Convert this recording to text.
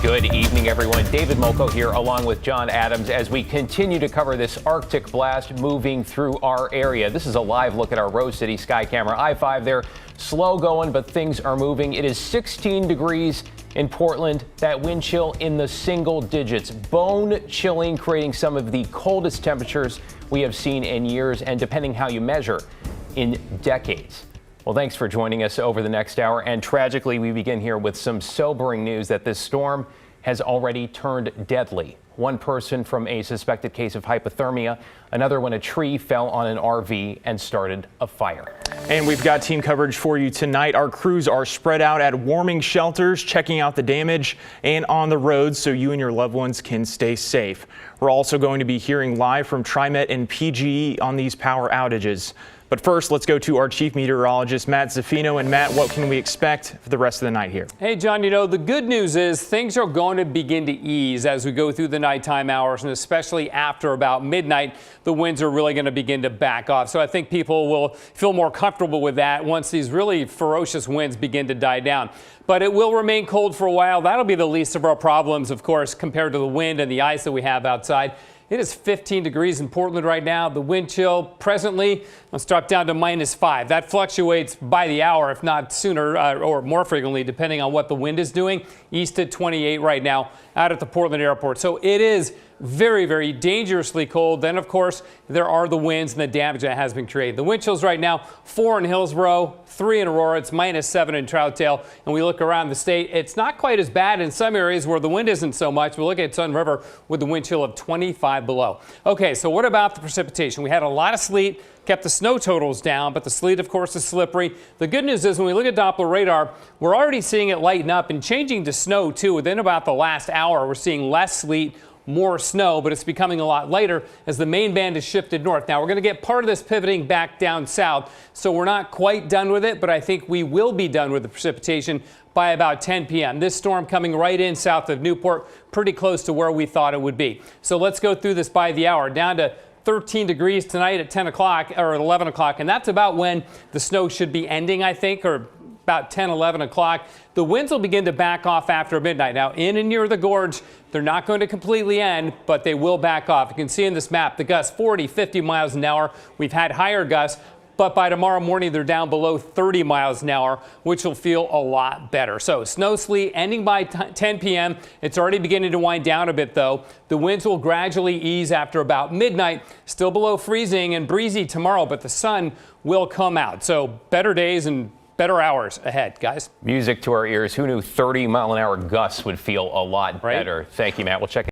Good evening, everyone. David Molko here along with John Adams as we continue to cover this Arctic blast moving through our area. This is a live look at our Rose City sky camera. I-5 there, slow going, but things are moving. It is 16 degrees in Portland. That wind chill in the single digits. Bone chilling, creating some of the coldest temperatures we have seen in years, and depending how you measure, in decades. Well, thanks for joining us over the next hour. And tragically, we begin here with some sobering news that this storm has already turned deadly. One person from a suspected case of hypothermia, another when a tree fell on an RV and started a fire. And we've got team coverage for you tonight. Our crews are spread out at warming shelters, checking out the damage and on the roads so you and your loved ones can stay safe. We're also going to be hearing live from TriMet and PGE on these power outages. But first, let's go to our chief meteorologist, Matt Zaffino. And Matt, what can we expect for the rest of the night here? Hey, John, you know, the good news is things are going to begin to ease as we go through the nighttime hours, and especially after about midnight, the winds are really going to begin to back off. So I think people will feel more comfortable with that once these really ferocious winds begin to die down. But it will remain cold for a while. That'll be the least of our problems, of course, compared to the wind and the ice that we have outside. It is 15 degrees in Portland right now. The wind chill presently let's drop down to -5. That fluctuates by the hour, if not sooner or more frequently, depending on what the wind is doing. East at 28 right now out at the Portland airport. So it is very, very dangerously cold. Then, of course, there are the winds and the damage that has been created. The wind chills right now, 4 in Hillsborough, 3 in Aurora. It's -7 in Troutdale. And we look around the state, it's not quite as bad in some areas where the wind isn't so much. We look at Sun River with the wind chill of 25 below. Okay, so what about the precipitation? We had a lot of sleet, kept the snow totals down, but the sleet, of course, is slippery. The good news is when we look at Doppler radar, we're already seeing it lighten up and changing to snow, too. Within about the last hour, we're seeing less sleet, more snow, but it's becoming a lot lighter as the main band is shifted north. Now, we're going to get part of this pivoting back down south, so we're not quite done with it, but I think we will be done with the precipitation by about 10 p.m. This storm coming right in south of Newport, pretty close to where we thought it would be. So let's go through this by the hour. Down to 13 degrees tonight at 10 o'clock or at 11 o'clock, and that's about when the snow should be ending, I think, or about 10, 11 o'clock. The winds will begin to back off after midnight. Now, in and near the gorge, they're not going to completely end, but they will back off. You can see in this map, the gusts 40, 50 miles an hour. We've had higher gusts, but by tomorrow morning, they're down below 30 miles an hour, which will feel a lot better. So snow sleet ending by 10 p.m. It's already beginning to wind down a bit, though. The winds will gradually ease after about midnight, still below freezing and breezy tomorrow, but the sun will come out. So better days and better hours ahead, guys. Music to our ears. Who knew 30-mile-an-hour gusts would feel a lot better? Thank you, Matt. We'll check